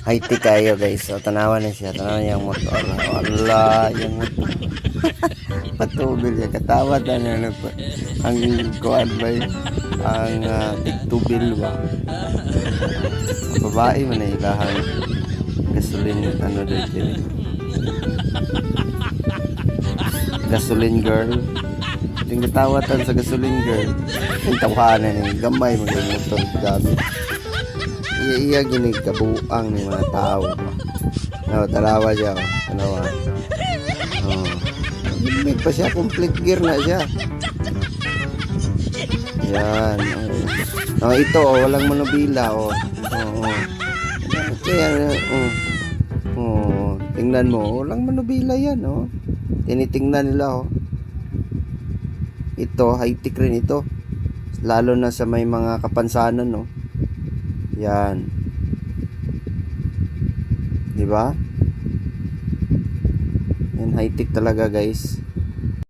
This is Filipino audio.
high-tech kayo guys. So tanawan na siya, tanawan yung motor. Wala yung motor. Patubil ya katawa na ano pa. Ang kuan ba ang tigtubil ba. Ang babae man na ilahang gasoline ano dito. Gasoline girl. Yung katawatan sa gasoline girl. Yung tawanan ni gamay mga motor gamit. Iya gini kabuang ng mga tao. No, talawa siya. Talawa. Oh. May pa siya, complete gear na siya. Yan. Oh, ito, oh, walang manubila. Oh. Oh. Kaya, oh. Oh. Tingnan mo, walang manubila yan. Oh. Tinitingnan nila. Oh. Ito, high-tech rin ito. Lalo na sa may mga kapansanan. No? Yan. Diba? Yan, high-tech talaga guys.